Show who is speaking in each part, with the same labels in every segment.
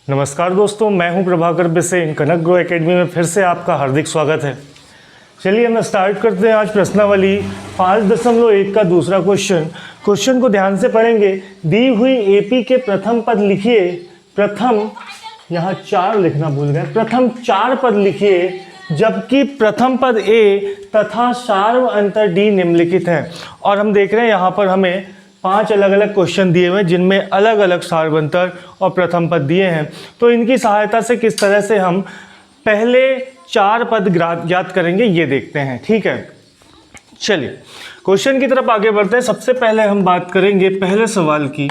Speaker 1: नमस्कार दोस्तों, मैं हूं प्रभाकर बिसेन। कनक ग्रो एकेडमी में फिर से आपका हार्दिक स्वागत है। चलिए हम स्टार्ट करते हैं आज प्रश्नावली 5.1 का दूसरा क्वेश्चन को ध्यान से पढ़ेंगे। दी हुई एपी के प्रथम पद लिखिए। प्रथम, यहाँ 4 लिखना भूल गए, प्रथम 4 पद लिखिए जबकि प्रथम पद ए तथा सार्व अंतर डी निम्नलिखित है। और हम देख रहे हैं यहाँ पर हमें 5 अलग अलग क्वेश्चन दिए हुए हैं जिनमें अलग अलग सार्वंतर और प्रथम पद दिए हैं। तो इनकी सहायता से किस तरह से हम पहले 4 पद ज्ञात करेंगे ये देखते हैं। ठीक है, चलिए क्वेश्चन की तरफ आगे बढ़ते हैं। सबसे पहले हम बात करेंगे पहले सवाल की।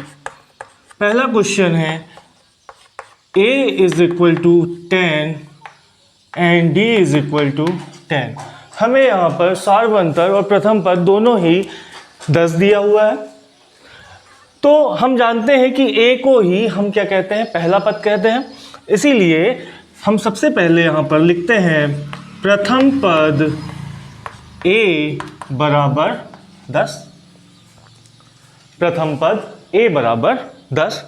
Speaker 1: पहला क्वेश्चन है a is equal to 10 and d is equal to 10। हमें यहाँ पर सार्वंतर और प्रथम पद दोनों ही 10 दिया हुआ है। तो हम जानते हैं कि a को ही हम क्या कहते हैं, पहला पद कहते हैं। इसीलिए हम सबसे पहले यहाँ पर लिखते हैं प्रथम पद a बराबर 10। प्रथम पद a बराबर 10।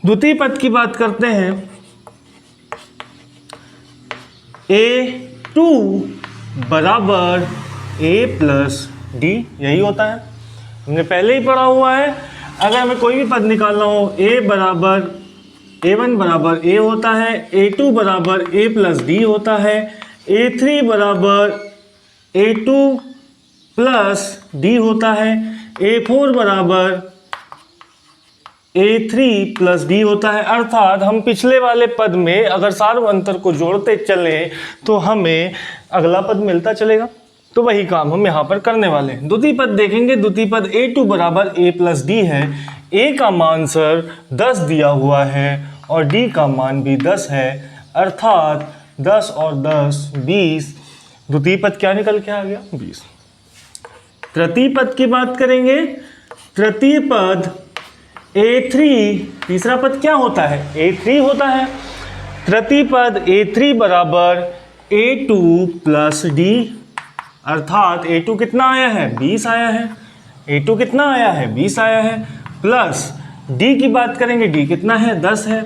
Speaker 1: द्वितीय पद की बात करते हैं a2 बराबर a प्लस d, यही होता है, हमने पहले ही पढ़ा हुआ है। अगर हमें कोई भी पद निकालना हो, a1 बराबर a होता है, a2 बराबर a प्लस d होता है, a3 बराबर a2 प्लस d होता है, a4 बराबर a3 प्लस d होता है। अर्थात हम पिछले वाले पद में अगर सार्वंतर को जोड़ते चलें तो हमें अगला पद मिलता चलेगा। तो वही काम हम यहाँ पर करने वाले हैं। द्वितीय पद देखेंगे। द्वितीय पद a2 बराबर a प्लस डी है। a का मान सर 10 दिया हुआ है और d का मान भी 10 है, अर्थात 10 और 10 20। द्वितीय पद क्या निकल के आ गया, 20। तृतीय पद की बात करेंगे। तृतीय पद a3, तीसरा पद क्या होता है, a3 होता है। तृतीय पद a3 बराबर a2 प्लस d, अर्थात a2 कितना आया है, 20 आया है। a2 कितना आया है, 20 आया है। प्लस d की बात करेंगे, d कितना है, 10 है।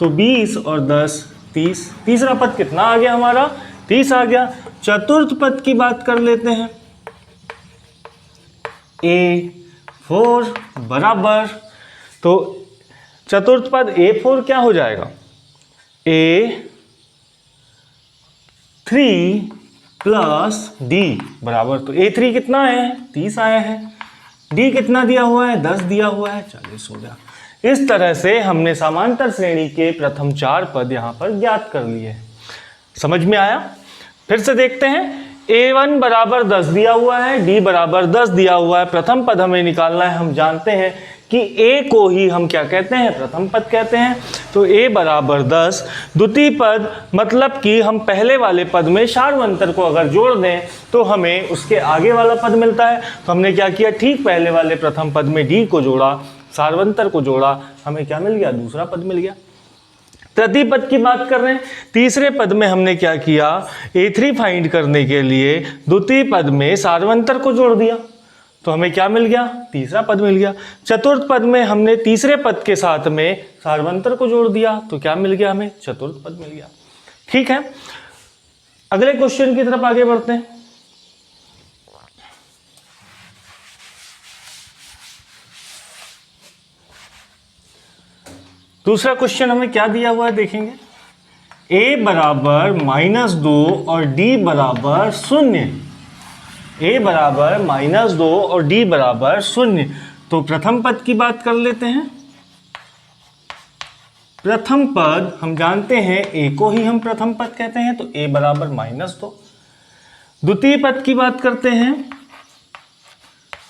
Speaker 1: तो 20 और 10 30। तीसरा पद कितना आ गया हमारा, 30 आ गया। चतुर्थ पद की बात कर लेते हैं। a4 बराबर, तो चतुर्थ पद a4 क्या हो जाएगा, a3 प्लस d बराबर, तो a3 कितना है, 30 आया है। d कितना दिया हुआ है, 10 दिया हुआ है, 40 हो गया। इस तरह से हमने समांतर श्रेणी के प्रथम 4 पद यहाँ पर ज्ञात कर लिए। समझ में आया? फिर से देखते हैं। a1 बराबर 10 दिया हुआ है, d बराबर 10 दिया हुआ है। प्रथम पद हमें निकालना है। हम जानते हैं कि a को ही हम क्या कहते हैं, प्रथम पद कहते हैं। तो a बराबर 10। द्वितीय पद मतलब कि हम पहले वाले पद में सार्वंतर को अगर जोड़ दें तो हमें उसके आगे वाला पद मिलता है। तो हमने क्या किया, ठीक पहले वाले प्रथम पद में d को जोड़ा, सार्वंतर को जोड़ा, हमें क्या मिल गया, दूसरा पद मिल गया। तृतीय पद की बात कर रहे हैं। तीसरे पद में हमने क्या किया, a3 फाइंड करने के लिए द्वितीय पद में सार्वंतर को जोड़ दिया, तो हमें क्या मिल गया, तीसरा पद मिल गया। चतुर्थ पद में हमने तीसरे पद के साथ में सार्वंतर को जोड़ दिया, तो क्या मिल गया, हमें चतुर्थ पद मिल गया। ठीक है, अगले क्वेश्चन की तरफ आगे बढ़ते हैं। दूसरा क्वेश्चन हमें क्या दिया हुआ है देखेंगे। a बराबर -2 और d बराबर 0। a बराबर -2 और d बराबर 0। तो प्रथम पद की बात कर लेते हैं। प्रथम पद हम जानते हैं a को ही हम प्रथम पद कहते हैं, तो a बराबर -2। द्वितीय पद की बात करते हैं।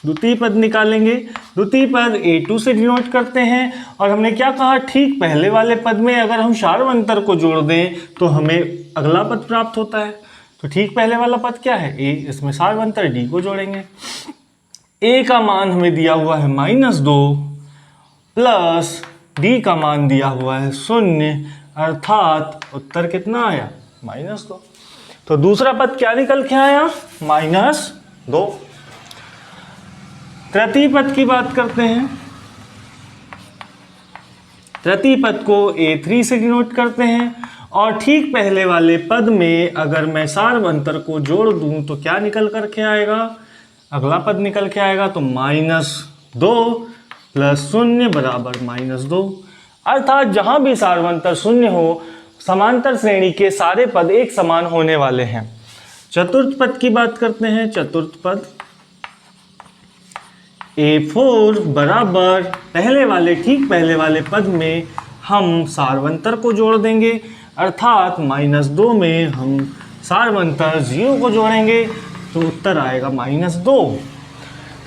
Speaker 1: द्वितीय पद निकालेंगे। द्वितीय पद a2 से डिनोट करते हैं। और हमने क्या कहा, ठीक पहले वाले पद में अगर हम सार्वंतर को जोड़ दें तो हमें अगला पद प्राप्त होता है। तो ठीक पहले वाला पद क्या है, a, इसमें सार्वंतर d को जोड़ेंगे। a का मान हमें दिया हुआ है -2 प्लस d का मान दिया हुआ है 0, अर्थात उत्तर कितना आया, -2। तो दूसरा पद क्या निकल के आया, -2। तृतीय पद की बात करते हैं। तृतीय पद को A3 से डिनोट करते हैं। और ठीक पहले वाले पद में अगर मैं सार्वंतर को जोड़ दूं तो क्या निकल करके आएगा, अगला पद निकल के आएगा तो -2 + 0 बराबर -2। अर्थात जहां भी सार्वंतर शून्य हो, समांतर श्रेणी के सारे पद एक समान होने वाले हैं। चतुर्थ पद की बात करते हैं। चतुर्थ पद A4 बराबर ठीक पहले वाले पद में हम सार्वंतर को जोड़ देंगे, अर्थात -2 में हम सार्वंतर 0 को जोड़ेंगे तो उत्तर आएगा -2।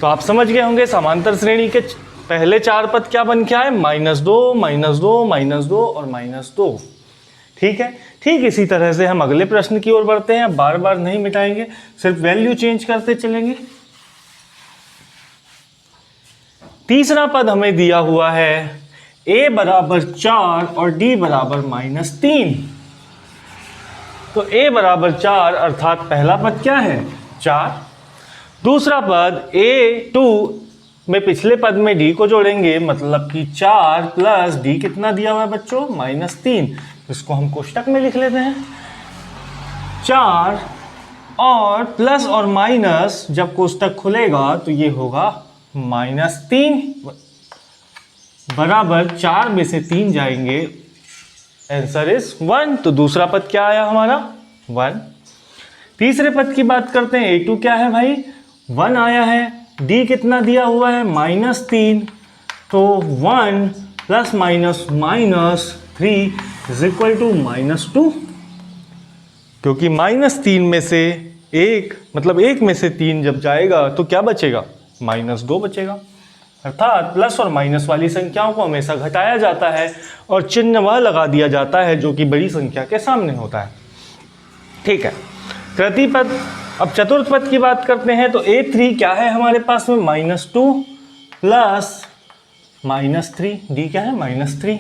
Speaker 1: तो आप समझ गए होंगे समांतर श्रेणी के पहले 4 पद क्या बन के आए, -2, -2, -2 और -2। ठीक है। ठीक इसी तरह से हम अगले प्रश्न की ओर बढ़ते हैं। बार बार नहीं मिटाएंगे, सिर्फ वैल्यू चेंज करते चलेंगे। तीसरा पद हमें दिया हुआ है a बराबर 4 और d बराबर -3। तो a बराबर 4 अर्थात पहला पद क्या है, 4। दूसरा पद A2 में पिछले पद में d को जोड़ेंगे, मतलब कि 4 + d कितना दिया हुआ है बच्चों, -3। इसको हम कोष्टक में लिख लेते हैं। 4 और प्लस और माइनस जब कोष्टक खुलेगा तो ये होगा -3 बराबर 4 में से 3 जाएंगे, आंसर इज 1। तो दूसरा पद क्या आया हमारा, 1। तीसरे पद की बात करते हैं। A2 क्या है भाई, 1 आया है। D कितना दिया हुआ है, -3। तो 1 ± -3 = -2, क्योंकि -3 में से 1 मतलब 1 में से 3 जब जाएगा तो क्या बचेगा, -2 बचेगा। अर्थात प्लस और माइनस वाली संख्याओं को हमेशा घटाया जाता है और चिन्ह वह लगा दिया जाता है जो कि बड़ी संख्या के सामने होता है। ठीक है। तृतीय पद, अब चतुर्थ पद की बात करते हैं। तो A3 क्या है हमारे पास में, -2 + -3, D क्या है, -3।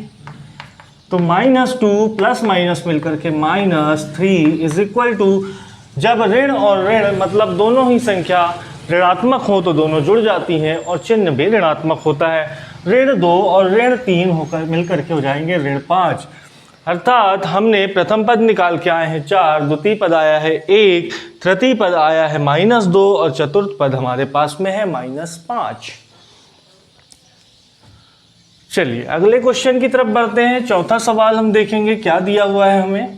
Speaker 1: तो -2 + माइनस मिलकर के -3 = जब ऋण और ऋण मतलब दोनों ही संख्या ऋणात्मक हो तो दोनों जुड़ जाती हैं और चिन्ह भी ऋणात्मक होता है। ऋण 2 और ऋण 3 होकर मिलकर के हो जाएंगे ऋण 5। अर्थात हमने प्रथम पद निकाल के आए हैं 4, द्वितीय पद आया है 1, तृतीय पद आया है -2 और चतुर्थ पद हमारे पास में है -5। चलिए अगले क्वेश्चन की तरफ बढ़ते हैं। चौथा सवाल हम देखेंगे क्या दिया हुआ है हमें।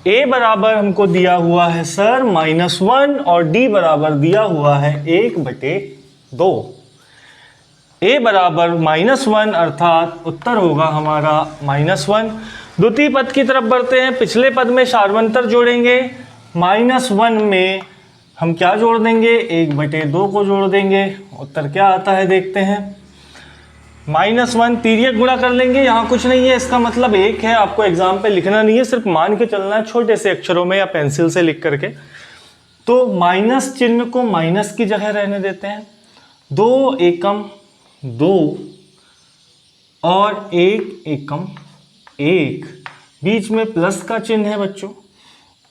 Speaker 1: A बराबर हमको दिया हुआ है सर -1 और D बराबर दिया हुआ है 1/2। A बराबर -1 अर्थात उत्तर होगा हमारा -1। द्वितीय पद की तरफ बढ़ते हैं। पिछले पद में सार्वंतर जोड़ेंगे, -1 में हम क्या जोड़ देंगे, 1/2 को जोड़ देंगे। उत्तर क्या आता है देखते हैं। -1 तिर्यक गुणा कर लेंगे, यहाँ कुछ नहीं है, इसका मतलब 1 है। आपको एग्जाम पे लिखना नहीं है, सिर्फ मान के चलना है छोटे से अक्षरों में या पेंसिल से लिख करके। तो माइनस चिन्ह को माइनस की जगह रहने देते हैं। 2 एकम 2 और 1 एकम 1, बीच में प्लस का चिन्ह है बच्चों।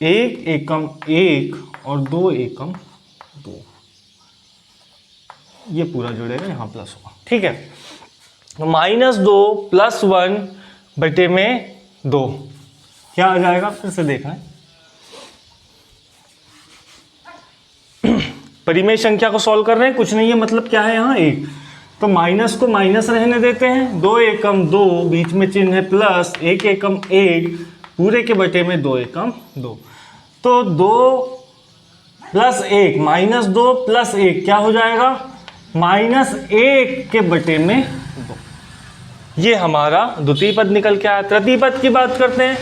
Speaker 1: 1 एकम 1 और 2 एकम 2, ये पूरा जुड़ेगा, यहाँ प्लस होगा। ठीक है। तो -2 + 1/2 क्या आ जाएगा, फिर से देखना है। परिमेय संख्या को सॉल्व कर रहे हैं, कुछ नहीं है, मतलब क्या है यहाँ 1। तो माइनस को माइनस रहने देते हैं। 2 एकम 2, बीच में चिन्ह है प्लस, 1 एकम 1, पूरे के बटे में 2 एकम 2। तो 2 + 1 -2 + 1 क्या हो जाएगा, -1 के बटे में 2। ये हमारा द्वितीय पद निकल के आया। तृतीय पद की बात करते हैं।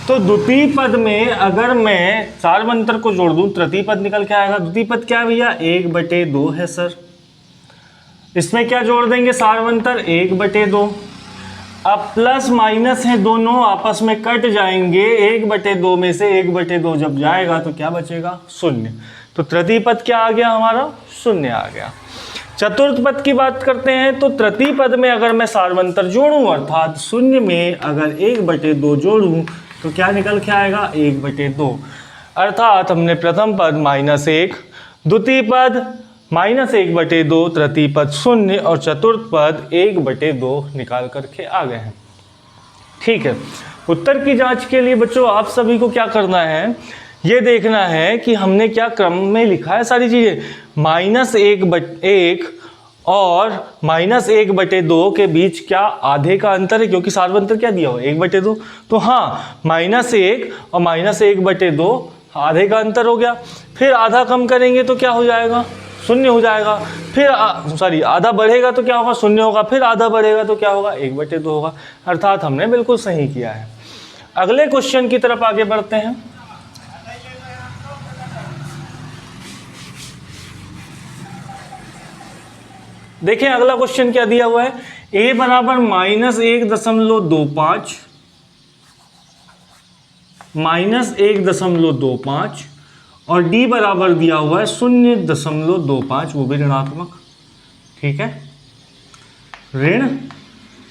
Speaker 1: तो द्वितीय पद में अगर मैं सार्वंतर को जोड़ दूं, तृतीय पद निकल के आएगा। द्वितीय पद क्या है भैया, 1/2 है सर। इसमें क्या जोड़ देंगे, सार्वंतर 1/2। अब प्लस माइनस है, दोनों आपस में कट जाएंगे। 1/2 में से 1/2 जब जाएगा तो क्या बचेगा, 0। तो तृतीय पद क्या आ गया हमारा, 0 आ गया। चतुर्थ पद की बात करते हैं। तो तृतीय पद में अगर मैं सार्वंतर जोड़ूं, अर्थात 0 में अगर 1/2 जोड़ूं तो क्या निकल के आएगा, 1/2। अर्थात हमने प्रथम पद -1, द्वितीय पद -1/2 तृतीय पद 0 और चतुर्थ पद 1/2 निकाल करके आ गए हैं। ठीक है, उत्तर की जांच के लिए बच्चों आप सभी को क्या करना है, ये देखना है कि हमने क्या क्रम में लिखा है सारी चीज़ें। -1 और -1/2 के बीच क्या आधे का अंतर है, क्योंकि सार्वंतर क्या दिया हुआ है 1/2। तो हाँ, -1 और -1/2 आधे का अंतर हो गया। फिर आधा कम करेंगे तो क्या हो जाएगा, 0 हो जाएगा। फिर आधा बढ़ेगा तो क्या होगा, 0 होगा। फिर आधा बढ़ेगा तो क्या होगा, 1/2 होगा। अर्थात हमने बिल्कुल सही किया है। अगले क्वेश्चन की तरफ आगे बढ़ते हैं। देखें अगला क्वेश्चन क्या दिया हुआ है, a बराबर -1.25 -1.25 और d बराबर दिया हुआ है 0.25, वो भी ऋणात्मक। ठीक है, ऋण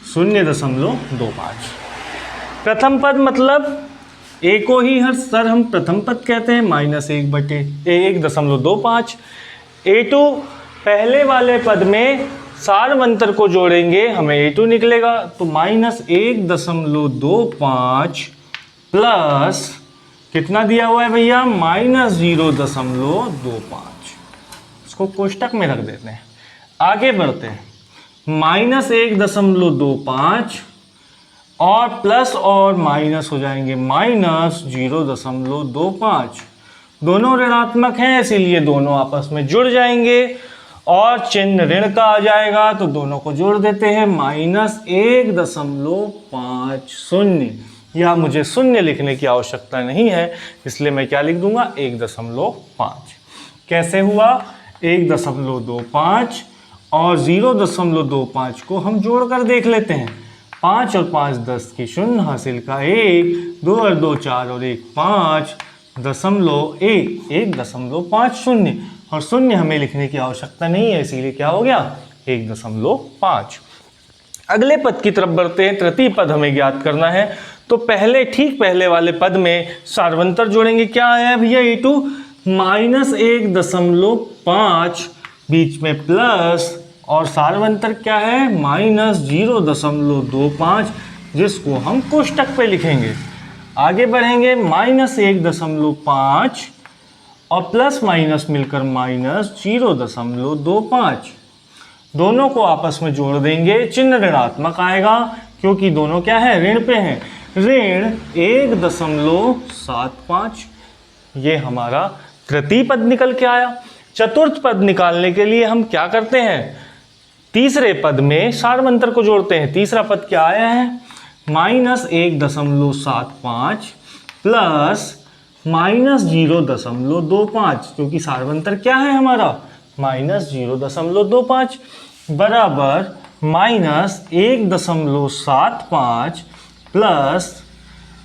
Speaker 1: 0.25। प्रथम पद मतलब a को ही हर सर हम प्रथम पद कहते हैं, -1/1.25। a2 पहले वाले पद में सारवंतर को जोड़ेंगे, हमें a2 निकलेगा। तो -1.25 प्लस कितना दिया हुआ है भैया, -0.25। इसको कोष्टक में रख देते हैं। आगे बढ़ते हैं, -1.25 और प्लस और माइनस हो जाएंगे, -0.25। दोनों ऋणात्मक हैं, इसीलिए दोनों आपस में जुड़ जाएंगे और चिन्ह ऋण का आ जाएगा। तो दोनों को जोड़ देते हैं, -1.50। या मुझे शून्य लिखने की आवश्यकता नहीं है, इसलिए मैं क्या लिख दूंगा, 1.5। कैसे हुआ, 1.25 और 0.25 को हम जोड़कर देख लेते हैं। 5 और 5 10 की 0 हासिल का 1, 2 और 2 4 और 1 5.1 1.50 और 0 हमें लिखने की आवश्यकता नहीं है, इसीलिए क्या हो गया, 1.5। अगले पद की तरफ बढ़ते हैं। तृतीय पद हमें ज्ञात करना है, तो ठीक पहले वाले पद में सार्वंतर जोड़ेंगे। क्या आया भैया, a2 -1.5 बीच में प्लस और सार्वंतर क्या है, -0.25, जिसको हम कोष्टक पे लिखेंगे। आगे बढ़ेंगे, -1.5 और प्लस माइनस मिलकर -0.25। दोनों को आपस में जोड़ देंगे, चिन्ह ऋणात्मक आएगा क्योंकि दोनों क्या है, ऋण पे हैं। ऋण 1.75, ये हमारा तृतीय पद निकल के आया। चतुर्थ पद निकालने के लिए हम क्या करते हैं, तीसरे पद में सारवंतर को जोड़ते हैं। तीसरा पद क्या आया है, -1.75 प्लस -0.25, क्योंकि सारवंतर क्या है हमारा, -0.25 बराबर -1.75 प्लस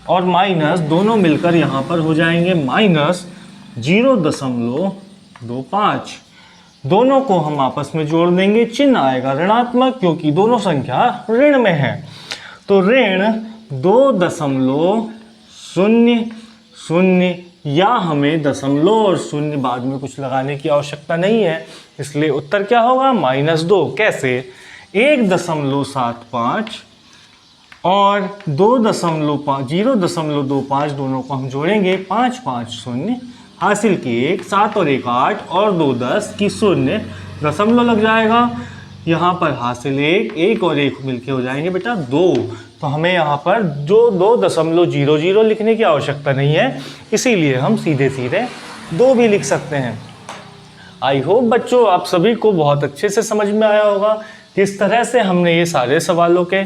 Speaker 1: और माइनस दोनों मिलकर यहाँ पर हो जाएंगे -0.25। दोनों को हम आपस में जोड़ देंगे, चिन्ह आएगा ऋणात्मक क्योंकि दोनों संख्या ऋण में है। तो ऋण 2.00, या हमें दशमलव और शून्य बाद में कुछ लगाने की आवश्यकता नहीं है, इसलिए उत्तर क्या होगा, -2। कैसे, 1.75 और 0.25 दोनों को हम जोड़ेंगे, 5 5 0 हासिल की 1, 7 और 1 8 और 2 10 की 0, दशमलव लग जाएगा। यहाँ पर हासिल 1 और 1 मिलके हो जाएंगे बेटा 2। तो हमें यहाँ पर जो 2.00 लिखने की आवश्यकता नहीं है, इसीलिए हम सीधे सीधे 2 भी लिख सकते हैं। आई होप बच्चों आप सभी को बहुत अच्छे से समझ में आया होगा किस तरह से हमने ये सारे सवालों के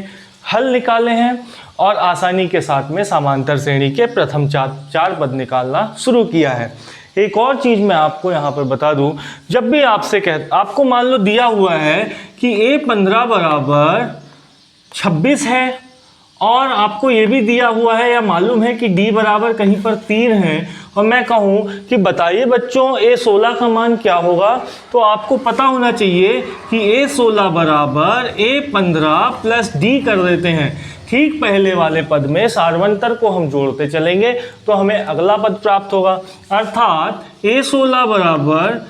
Speaker 1: हल निकाले हैं और आसानी के साथ में समांतर श्रेणी के प्रथम 4 पद निकालना शुरू किया है। एक और चीज़ मैं आपको यहाँ पर बता दूँ, जब भी आपको मान लो दिया हुआ है कि A15 बराबर 26 है और आपको ये भी दिया हुआ है या मालूम है कि D बराबर कहीं पर 3 है, और मैं कहूँ कि बताइए बच्चों A16 का मान क्या होगा, तो आपको पता होना चाहिए कि A16 बराबर A15 प्लस D कर देते हैं। ठीक पहले वाले पद में सारवंतर को हम जोड़ते चलेंगे तो हमें अगला पद प्राप्त होगा, अर्थात A16 बराबर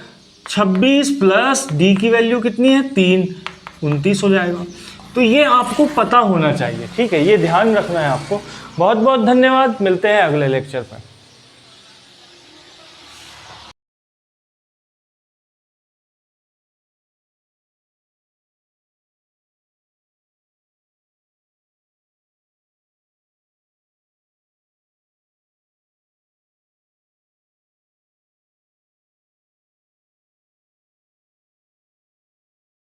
Speaker 1: 26 प्लस डी की वैल्यू कितनी है 3, 29 हो जाएगा। तो ये आपको पता होना चाहिए, ठीक है, ये ध्यान रखना है आपको। बहुत बहुत धन्यवाद, मिलते हैं अगले लेक्चर पर।